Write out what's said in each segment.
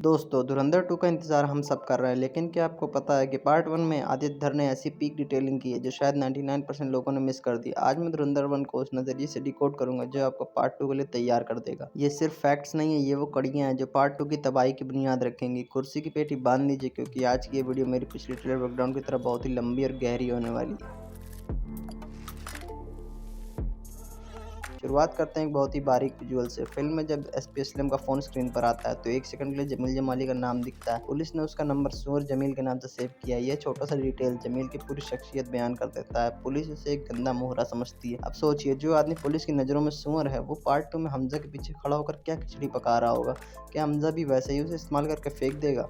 दोस्तों, धुरंधर 2 का इंतज़ार हम सब कर रहे हैं, लेकिन क्या आपको पता है कि पार्ट 1 में आदित्य धर ने ऐसी पीक डिटेलिंग की है जो शायद 99% लोगों ने मिस कर दी। आज मैं धुरंधर 1 को उस नज़रिए से डिकोड करूंगा जो आपको पार्ट 2 के लिए तैयार कर देगा। ये सिर्फ फैक्ट्स नहीं है, ये वो कड़ियाँ हैं जो पार्ट 2 की तबाही की बुनियाद रखेंगी। कुर्सी की पेटी बांध लीजिए क्योंकि आज की ये वीडियो मेरी पिछली ट्रेलर बैकग्राउंड की तरह बहुत ही लंबी और गहरी होने वाली है। शुरुआत करते हैं एक बहुत ही बारीक विजुअल से। फिल्म में जब एसपी असलम का फ़ोन स्क्रीन पर आता है तो एक सेकंड के लिए जमील जमाली का नाम दिखता है। पुलिस ने उसका नंबर सूर जमील के नाम से सेव किया है। यह छोटा सा डिटेल जमील की पूरी शख्सियत बयान कर देता है। पुलिस उसे एक गंदा मोहरा समझती है। अब सोचिए, जो आदमी पुलिस की नज़रों में सूअर है वो पार्ट 2 में हमजा के पीछे खड़ा होकर क्या खिचड़ी पका रहा होगा। क्या हमजा भी वैसे ही उसे इस्तेमाल करके फेंक देगा?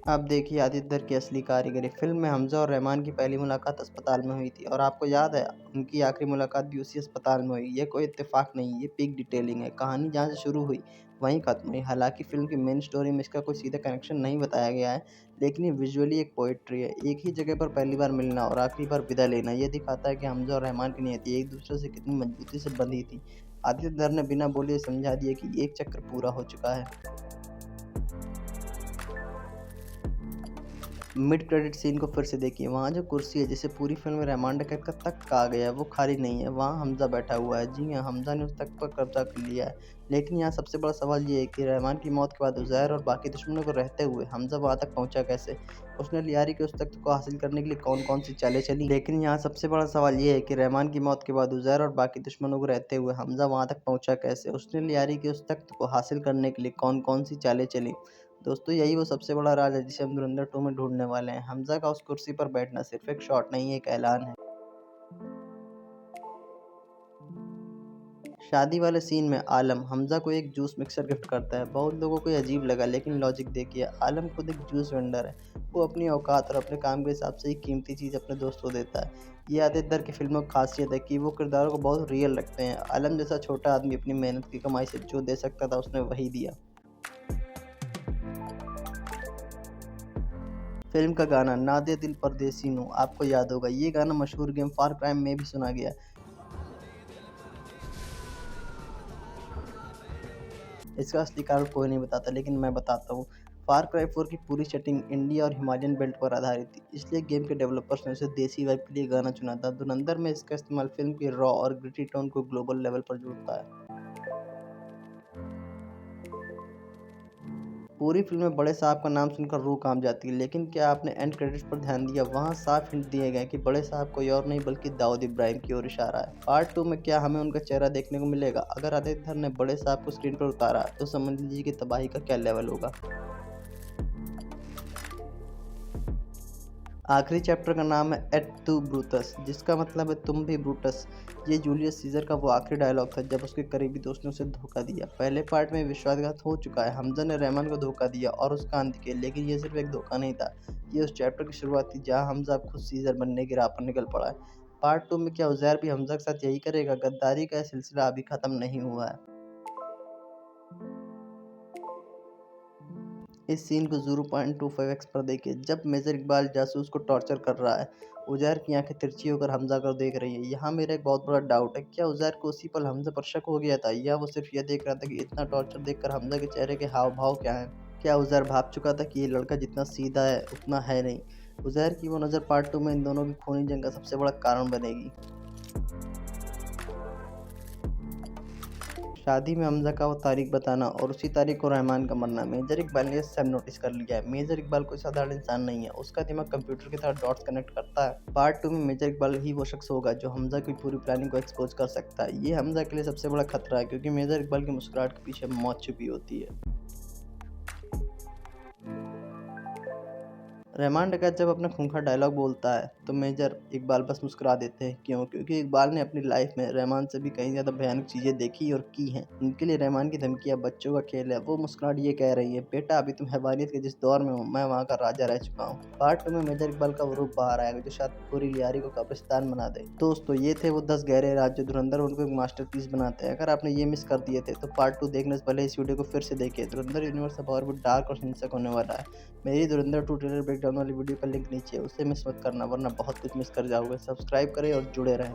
अब देखिए आदित्य धर की असली कारीगरी। फिल्म में हमजा और रहमान की पहली मुलाकात अस्पताल में हुई थी और आपको याद है उनकी आखिरी मुलाकात भी उसी अस्पताल में हुई। ये कोई इत्तेफाक नहीं, ये पीक डिटेलिंग है। कहानी जहाँ से शुरू हुई वहीं खत्म हुई। हालांकि फिल्म की मेन स्टोरी में इसका कोई सीधा कनेक्शन नहीं बताया गया है, लेकिन ये विजुअली एक पोइट्री है। एक ही जगह पर पहली बार मिलना और आखिरी बार विदा लेना, ये दिखाता है कि हमजा और रहमान की नियति एक दूसरे से कितनी मजबूती से बंधी थी। आदित्य धर ने बिना बोले समझा दिया कि एक चक्र पूरा हो चुका है। मिड क्रेडिट सीन को फिर से देखिए। वहाँ जो कुर्सी है जिसे पूरी फिल्म में रहमान डकैत का तख्त कहा गया है वो खाली नहीं है, वहाँ हमजा बैठा हुआ है। जी हाँ, हमजा ने उस तख्त पर कब्जा कर लिया है। लेकिन यहाँ सबसे बड़ा सवाल ये है कि रहमान की मौत के बाद उज़ैर और बाकी दुश्मनों को रहते हुए हमजा वहाँ तक पहुँचा कैसे? उसने लियारी के उस तख्त को हासिल करने के लिए कौन कौन सी चालें चली? लेकिन यहाँ सबसे बड़ा सवाल ये है कि रहमान की मौत के बाद उज़ैर और बाकी दुश्मनों को रहते हुए हमजा वहाँ तक पहुँचा कैसे? उसने लियारी के उस तख्त को हासिल करने के लिए कौन कौन सी चालें चली? दोस्तों, यही वो सबसे बड़ा राज है जिसे हम धुरंधर 2 में ढूँढने वाले हैं। हमज़ा का उस कुर्सी पर बैठना सिर्फ़ एक शॉट नहीं, एक ऐलान है। शादी वाले सीन में आलम हमज़ा को एक जूस मिक्सर गिफ्ट करता है। बहुत लोगों को ये अजीब लगा, लेकिन लॉजिक देखिए, आलम खुद एक जूस वेंडर है। वो अपनी औकात और अपने काम के हिसाब से ही कीमती चीज़ अपने दोस्त को देता है। ये आदित्य दर की फ़िल्मों की ख़ासियत है कि वो किरदारों को बहुत रियल रखते हैं। आलम जैसा छोटा आदमी अपनी मेहनत की कमाई से जो दे सकता था उसने वही दिया। फिल्म का गाना ना दे दिल परदेसी नू आपको याद होगा। ये गाना मशहूर गेम फार क्राई में भी सुना गया। इसका असली कारण कोई नहीं बताता, लेकिन मैं बताता हूँ। फार क्राई 4 की पूरी सेटिंग इंडिया और हिमालयन बेल्ट पर आधारित थी, इसलिए गेम के डेवलपर्स ने उसे देसी वाइब के लिए गाना चुना था। धुरंधर में इसका इस्तेमाल फिल्म की रॉ और ग्रिटी टोन को ग्लोबल लेवल पर जोड़ता है। पूरी फिल्म में बड़े साहब का नाम सुनकर रूह कांप जाती है, लेकिन क्या आपने एंड क्रेडिट्स पर ध्यान दिया? वहाँ साफ हिंट दिए गए कि बड़े साहब कोई और नहीं बल्कि दाऊद इब्राहिम की ओर इशारा है। पार्ट 2 में क्या हमें उनका चेहरा देखने को मिलेगा? अगर आदित्य धर ने बड़े साहब को स्क्रीन पर उतारा तो समझ लीजिए कि तबाही का क्या लेवल होगा। आखिरी चैप्टर का नाम है एट तू ब्रूटस, जिसका मतलब है तुम भी ब्रूटस। ये जूलियस सीजर का वो आखिरी डायलॉग था जब उसके करीबी दोस्त ने उसे धोखा दिया। पहले पार्ट में विश्वासघात हो चुका है, हमजा ने रहमान को धोखा दिया और उसका अंत किया, लेकिन ये सिर्फ एक धोखा नहीं था, ये उस चैप्टर की शुरुआत थी जहाँ हमजा अब खुद सीजर बनने की राह पर निकल पड़ा है। पार्ट 2 में क्या उज़ैर भी हमजा के साथ यही करेगा? गद्दारी का यह सिलसिला अभी खत्म नहीं हुआ है। इस सीन को 0.25x पर देखिए, जब मेजर इकबाल जासूस को टॉर्चर कर रहा है। उज़ैर की आंखें तिरछी होकर हमजा को देख रही है। यहाँ मेरा एक बहुत बड़ा डाउट है, क्या उज़ैर को उसी पल हमजा पर शक हो गया था, या वो सिर्फ यह देख रहा था कि इतना टॉर्चर देखकर हमजा के चेहरे के हाव भाव क्या हैं? क्या उज़ैर भाप चुका था कि ये लड़का जितना सीधा है उतना है नहीं? उज़ैर की वो नज़र पार्ट 2 में इन दोनों की खूनी जंग का सबसे बड़ा कारण बनेगी। शादी में हमजा का वो तारीख बताना और उसी तारीख को रहमान का मरना। मेजर इकबाल ने सब नोटिस कर लिया है। मेजर इकबाल कोई साधारण इंसान नहीं है, उसका दिमाग कंप्यूटर की तरह डॉट्स कनेक्ट करता है। पार्ट 2 में मेजर इकबाल ही वो शख्स होगा जो हमजा की पूरी प्लानिंग को एक्सपोज कर सकता है। ये हमजा के लिए सबसे बड़ा खतरा है, क्योंकि मेजर इकबाल की मुस्कुराहट के पीछे मौत छुपी होती है। रहमान डकैत जब अपना खूंखार डायलॉग बोलता है तो मेजर इकबाल बस मुस्कुरा देते हैं। क्यों? क्योंकि इकबाल ने अपनी लाइफ में रहमान से भी कहीं ज़्यादा भयानक चीज़ें देखी और की हैं। उनके लिए रहमान की धमकियाँ बच्चों का खेल है। वो मुस्कुराहट ये कह रही है, बेटा अभी तुम हैवानियत के जिस दौर में हो मैं वहाँ का राजा रह चुका हूँ। पार्ट 2 में मेजर इकबाल का वो रूप बाहर आएगा जो शायद पूरी लियारी को कब्रिस्तान बना दे। दोस्तों, ये थे वो 10 गहरे राज जो धुरंधर उनको एक मास्टरपीस बनाते हैं। अगर आपने ये मिस कर दिए थे तो पार्ट 2 देखने से पहले इस वीडियो को फिर से देखिए। धुरंधर यूनिवर्स अब और भी डार्क और हिंसक होने वाला है। मेरी धुरंधर 2 ट्रेलर ब्रेकडाउन वाली वीडियो का लिंक नीचे है, उसे मिस मत करना वरना बहुत कुछ मिस कर जाओगे। सब्सक्राइब करें और जुड़े रहें।